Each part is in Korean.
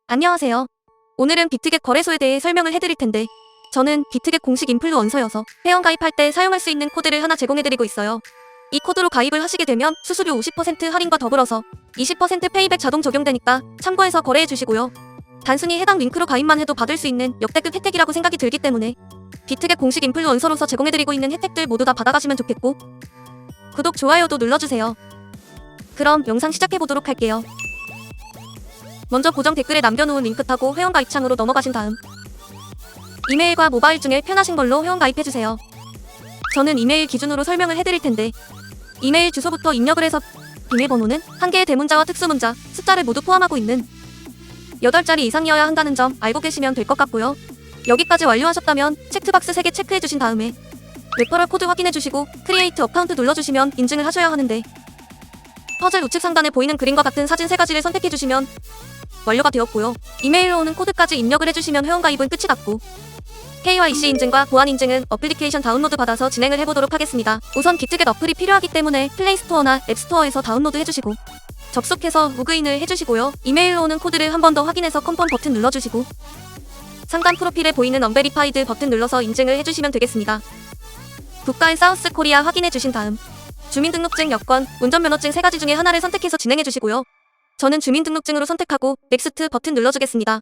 안녕하세요. 오늘은 비트겟 거래소에 대해 설명을 해드릴 텐데 저는 비트겟 공식 인플루언서여서 회원 가입할 때 사용할 수 있는 코드를 하나 제공해드리고 있어요. 이 코드로 가입을 하시게 되면 수수료 50% 할인과 더불어서 20% 페이백 자동 적용되니까 참고해서 거래해주시고요. 단순히 해당 링크로 가입만 해도 받을 수 있는 역대급 혜택이라고 생각이 들기 때문에 비트겟 공식 인플루언서로서 제공해드리고 있는 혜택들 모두 다 받아가시면 좋겠고 구독, 좋아요도 눌러주세요. 그럼 영상 시작해보도록 할게요. 먼저 고정 댓글에 남겨놓은 링크 타고 회원가입 창으로 넘어가신 다음 이메일과 모바일 중에 편하신 걸로 회원가입해주세요. 저는 이메일 기준으로 설명을 해드릴 텐데 이메일 주소부터 입력을 해서 비밀번호는 한 개의 대문자와 특수문자, 숫자를 모두 포함하고 있는 8자리 이상이어야 한다는 점 알고 계시면 될 것 같고요. 여기까지 완료하셨다면 체크박스 3개 체크해주신 다음에 레퍼럴 코드 확인해주시고 크리에이트 어카운트 눌러주시면 인증을 하셔야 하는데 퍼즐 우측 상단에 보이는 그림과 같은 사진 3가지를 선택해주시면 완료가 되었고요. 이메일로 오는 코드까지 입력을 해주시면 회원가입은 끝이 났고 KYC 인증과 보안 인증은 어플리케이션 다운로드 받아서 진행을 해보도록 하겠습니다. 우선 비트겟 어플이 필요하기 때문에 플레이스토어나 앱스토어에서 다운로드 해주시고 접속해서 로그인을 해주시고요. 이메일로 오는 코드를 한 번 더 확인해서 컨펌 버튼 눌러주시고 상단 프로필에 보이는 언베리파이드 버튼 눌러서 인증을 해주시면 되겠습니다. 국가의 사우스 코리아 확인해주신 다음 주민등록증, 여권, 운전면허증 3가지 중에 하나를 선택해서 진행해주시고요. 저는 주민등록증으로 선택하고 넥스트 버튼 눌러주겠습니다.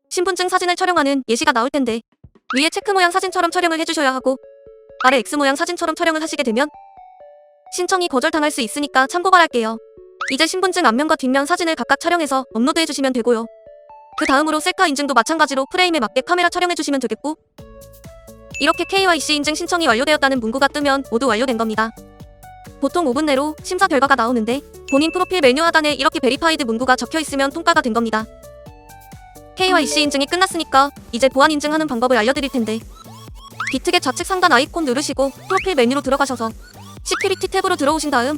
신분증 사진을 촬영하는 예시가 나올 텐데 위에 체크 모양 사진처럼 촬영을 해주셔야 하고 아래 X 모양 사진처럼 촬영을 하시게 되면 신청이 거절당할 수 있으니까 참고 바랄게요. 이제 신분증 앞면과 뒷면 사진을 각각 촬영해서 업로드해주시면 되고요. 그 다음으로 셀카 인증도 마찬가지로 프레임에 맞게 카메라 촬영해주시면 되겠고 이렇게 KYC 인증 신청이 완료되었다는 문구가 뜨면 모두 완료된 겁니다. 보통 5분 내로 심사 결과가 나오는데 본인 프로필 메뉴 하단에 이렇게 베리파이드 문구가 적혀있으면 통과가 된 겁니다. KYC 인증이 끝났으니까 이제 보안 인증하는 방법을 알려드릴 텐데 비트겟 좌측 상단 아이콘 누르시고 프로필 메뉴로 들어가셔서 시큐리티 탭으로 들어오신 다음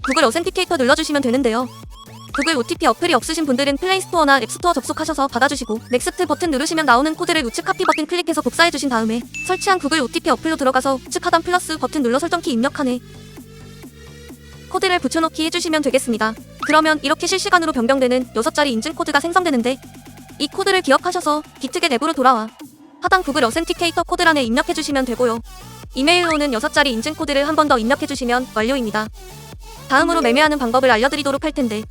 구글 어센티케이터 눌러주시면 되는데요. 구글 OTP 어플이 없으신 분들은 플레이스토어나 앱스토어 접속하셔서 받아주시고 넥스트 버튼 누르시면 나오는 코드를 우측 카피 버튼 클릭해서 복사해주신 다음에 설치한 구글 OTP 어플로 들어가서 우측 하단 플러스 버튼 눌러 설정키 입력하네 코드를 붙여넣기 해주시면 되겠습니다. 그러면 이렇게 실시간으로 변경되는 6자리 인증 코드가 생성되는데 이 코드를 기억하셔서 비트겟 앱으로 돌아와 하단 구글 어센티케이터 코드란에 입력해주시면 되고요. 이메일로 오는 6자리 인증 코드를 한 번 더 입력해주시면 완료입니다. 다음으로 매매하는 방법을 알려드리도록 할 텐데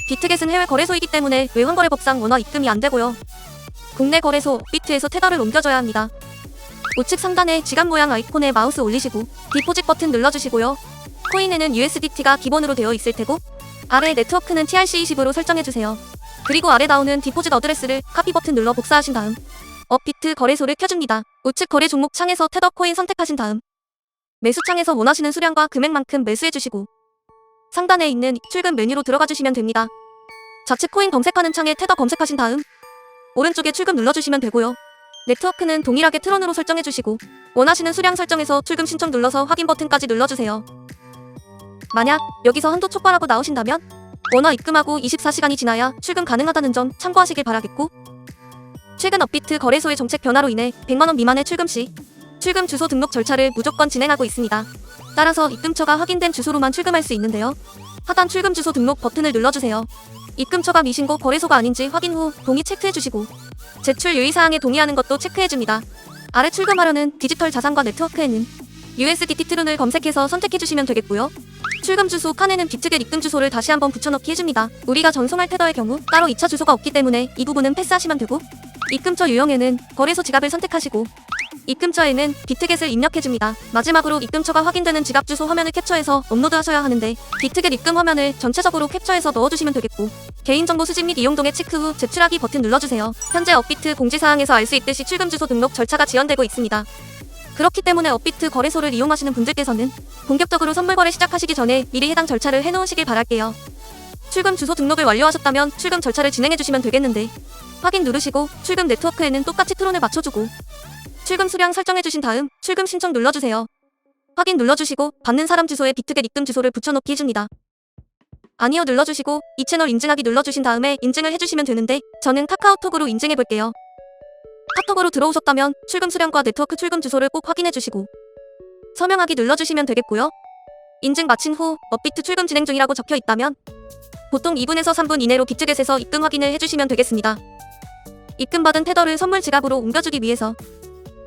비트겟은 해외 거래소이기 때문에 외환거래법상 원화 입금이 안 되고요. 국내 거래소 비트에서 테더를 옮겨줘야 합니다. 우측 상단에 지갑 모양 아이콘에 마우스 올리시고 디포짓 버튼 눌러주시고요. 코인에는 USDT가 기본으로 되어 있을 테고 아래 네트워크는 TRC20으로 설정해주세요. 그리고 아래 나오는 디포짓 어드레스를 카피 버튼 눌러 복사하신 다음 업비트 거래소를 켜줍니다. 우측 거래 종목 창에서 테더 코인 선택하신 다음 매수 창에서 원하시는 수량과 금액만큼 매수해주시고 상단에 있는 출금 메뉴로 들어가 주시면 됩니다. 좌측 코인 검색하는 창에 테더 검색하신 다음 오른쪽에 출금 눌러주시면 되고요. 네트워크는 동일하게 트론으로 설정해주시고 원하시는 수량 설정해서 출금 신청 눌러서 확인 버튼까지 눌러주세요. 만약 여기서 한도 촉발하고 나오신다면 원화 입금하고 24시간이 지나야 출금 가능하다는 점 참고하시길 바라겠고 최근 업비트 거래소의 정책 변화로 인해 100만원 미만의 출금 시 출금 주소 등록 절차를 무조건 진행하고 있습니다. 따라서 입금처가 확인된 주소로만 출금할 수 있는데요. 하단 출금 주소 등록 버튼을 눌러주세요. 입금처가 미신고 거래소가 아닌지 확인 후 동의 체크해주시고 제출 유의사항에 동의하는 것도 체크해줍니다. 아래 출금하려는 디지털 자산과 네트워크에는 USDT 트론을 검색해서 선택해주시면 되겠고요. 출금 주소 칸에는 비트겟 입금 주소를 다시 한번 붙여넣기 해줍니다. 우리가 전송할 테더의 경우 따로 2차 주소가 없기 때문에 이 부분은 패스하시면 되고 입금처 유형에는 거래소 지갑을 선택하시고 입금처에는 비트겟을 입력해줍니다. 마지막으로 입금처가 확인되는 지갑 주소 화면을 캡처해서 업로드하셔야 하는데 비트겟 입금 화면을 전체적으로 캡처해서 넣어주시면 되겠고 개인정보 수집 및 이용 동의 체크 후 제출하기 버튼 눌러주세요. 현재 업비트 공지사항에서 알 수 있듯이 출금 주소 등록 절차가 지연되고 있습니다. 그렇기 때문에 업비트 거래소를 이용하시는 분들께서는 본격적으로 선물 거래 시작하시기 전에 미리 해당 절차를 해놓으시길 바랄게요. 출금 주소 등록을 완료하셨다면 출금 절차를 진행해주시면 되겠는데 확인 누르시고 출금 네트워크에는 똑같이 트론을 맞춰주고 출금 수량 설정해주신 다음 출금 신청 눌러주세요. 확인 눌러주시고 받는 사람 주소에 비트겟 입금 주소를 붙여넣기 해줍니다. 아니요 눌러주시고 이 채널 인증하기 눌러주신 다음에 인증을 해주시면 되는데 저는 카카오톡으로 인증해볼게요. 카톡으로 들어오셨다면 출금 수량과 네트워크 출금 주소를 꼭 확인해주시고 서명하기 눌러주시면 되겠고요. 인증 마친 후 업비트 출금 진행 중이라고 적혀 있다면 보통 2분에서 3분 이내로 비트겟에서 입금 확인을 해주시면 되겠습니다. 입금받은 테더를 선물 지갑으로 옮겨주기 위해서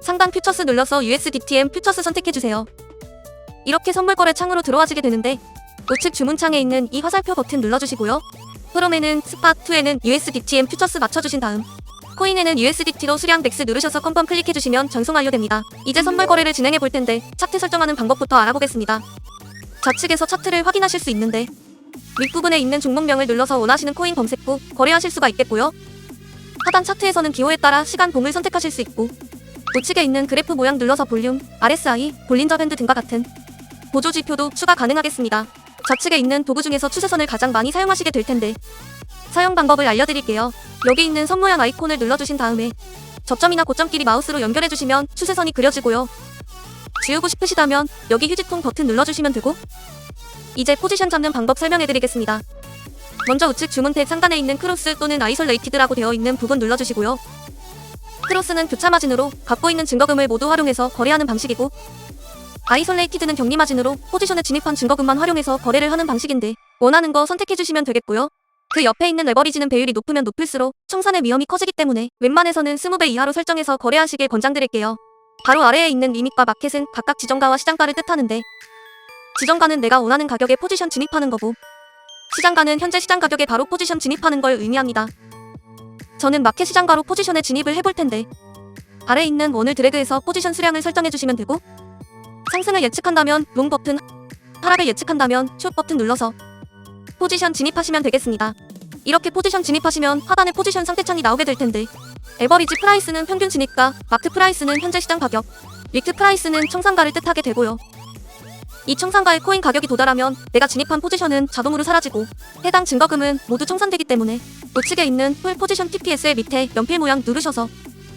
상단 퓨처스 눌러서 USDTM 퓨처스 선택해주세요. 이렇게 선물 거래 창으로 들어와지게 되는데 우측 주문창에 있는 이 화살표 버튼 눌러주시고요. 프롬에는 스팟2에는 USDTM 퓨처스 맞춰주신 다음 코인에는 USDT로 수량 맥스 누르셔서 컨펌 클릭해주시면 전송 완료됩니다. 이제 선물 거래를 진행해 볼 텐데 차트 설정하는 방법부터 알아보겠습니다. 좌측에서 차트를 확인하실 수 있는데 윗부분에 있는 종목명을 눌러서 원하시는 코인 검색 후 거래하실 수가 있겠고요. 하단 차트에서는 기호에 따라 시간 봉을 선택하실 수 있고 우측에 있는 그래프 모양 눌러서 볼륨, RSI, 볼린저 밴드 등과 같은 보조 지표도 추가 가능하겠습니다. 좌측에 있는 도구 중에서 추세선을 가장 많이 사용하시게 될 텐데 사용 방법을 알려드릴게요. 여기 있는 선 모양 아이콘을 눌러주신 다음에 저점이나 고점끼리 마우스로 연결해주시면 추세선이 그려지고요. 지우고 싶으시다면 여기 휴지통 버튼 눌러주시면 되고 이제 포지션 잡는 방법 설명해드리겠습니다. 먼저 우측 주문 탭 상단에 있는 크로스 또는 아이솔레이티드라고 되어 있는 부분 눌러주시고요. 크로스는 교차 마진으로 갖고 있는 증거금을 모두 활용해서 거래하는 방식이고 아이솔레이티드는 격리 마진으로 포지션에 진입한 증거금만 활용해서 거래를 하는 방식인데 원하는 거 선택해주시면 되겠고요. 그 옆에 있는 레버리지는 배율이 높으면 높을수록 청산의 위험이 커지기 때문에 웬만해서는 20배 이하로 설정해서 거래하시길 권장드릴게요. 바로 아래에 있는 리밋과 마켓은 각각 지정가와 시장가를 뜻하는데 지정가는 내가 원하는 가격에 포지션 진입하는 거고 시장가는 현재 시장 가격에 바로 포지션 진입하는 걸 의미합니다. 저는 마켓 시장가로 포지션에 진입을 해볼 텐데 아래에 있는 원을 드래그해서 포지션 수량을 설정해주시면 되고 상승을 예측한다면 롱 버튼, 하락을 예측한다면 숏 버튼 눌러서 포지션 진입하시면 되겠습니다. 이렇게 포지션 진입하시면 하단에 포지션 상태창이 나오게 될 텐데 에버리지 프라이스는 평균 진입가, 마크 프라이스는 현재 시장 가격, 위크 프라이스는 청산가를 뜻하게 되고요. 이 청산가의 코인 가격이 도달하면 내가 진입한 포지션은 자동으로 사라지고 해당 증거금은 모두 청산되기 때문에 우측에 있는 풀 포지션 TPS의 밑에 연필 모양 누르셔서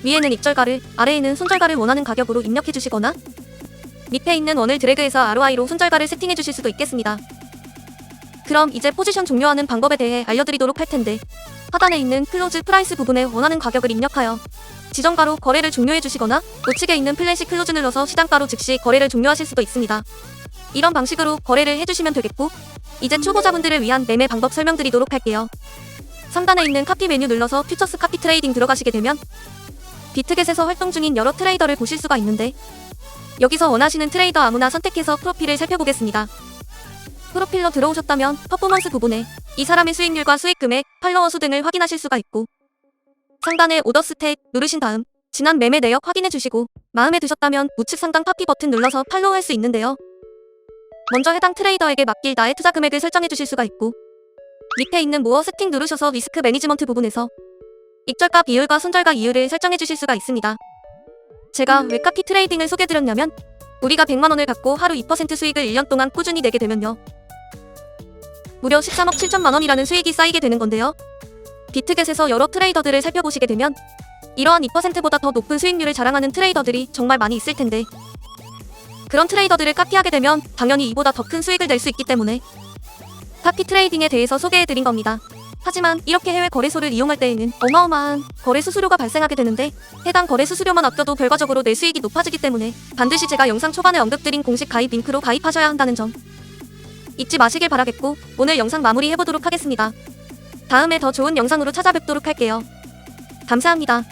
위에는 익절가를, 아래에는 손절가를 원하는 가격으로 입력해 주시거나 밑에 있는 원을 드래그해서 ROI로 손절가를 세팅해 주실 수도 있겠습니다. 그럼 이제 포지션 종료하는 방법에 대해 알려드리도록 할 텐데 하단에 있는 클로즈 프라이스 부분에 원하는 가격을 입력하여 지정가로 거래를 종료해 주시거나 우측에 있는 플래시 클로즈 눌러서 시장가로 즉시 거래를 종료하실 수도 있습니다. 이런 방식으로 거래를 해주시면 되겠고 이제 초보자분들을 위한 매매 방법 설명드리도록 할게요. 상단에 있는 카피 메뉴 눌러서 퓨처스 카피 트레이딩 들어가시게 되면 비트겟에서 활동 중인 여러 트레이더를 보실 수가 있는데 여기서 원하시는 트레이더 아무나 선택해서 프로필을 살펴보겠습니다. 프로필로 들어오셨다면 퍼포먼스 부분에 이 사람의 수익률과 수익 금액, 팔로워 수 등을 확인하실 수가 있고 상단에 오더 스탯 누르신 다음 지난 매매 내역 확인해 주시고 마음에 드셨다면 우측 상단 카피 버튼 눌러서 팔로우 할 수 있는데요. 먼저 해당 트레이더에게 맡길 나의 투자 금액을 설정해 주실 수가 있고 밑에 있는 모어 세팅 누르셔서 리스크 매니지먼트 부분에서 익절가 비율과 손절가 이율을 설정해 주실 수가 있습니다. 제가 왜 카피 트레이딩을 소개드렸냐면 우리가 100만원을 갖고 하루 2% 수익을 1년 동안 꾸준히 내게 되면요. 무려 13억 7천만원이라는 수익이 쌓이게 되는 건데요. 비트겟에서 여러 트레이더들을 살펴보시게 되면 이러한 2%보다 더 높은 수익률을 자랑하는 트레이더들이 정말 많이 있을 텐데 그런 트레이더들을 카피하게 되면 당연히 이보다 더 큰 수익을 낼 수 있기 때문에 카피 트레이딩에 대해서 소개해드린 겁니다. 하지만 이렇게 해외 거래소를 이용할 때에는 어마어마한 거래 수수료가 발생하게 되는데 해당 거래 수수료만 아껴도 결과적으로 내 수익이 높아지기 때문에 반드시 제가 영상 초반에 언급드린 공식 가입 링크로 가입하셔야 한다는 점 잊지 마시길 바라겠고 오늘 영상 마무리해보도록 하겠습니다. 다음에 더 좋은 영상으로 찾아뵙도록 할게요. 감사합니다.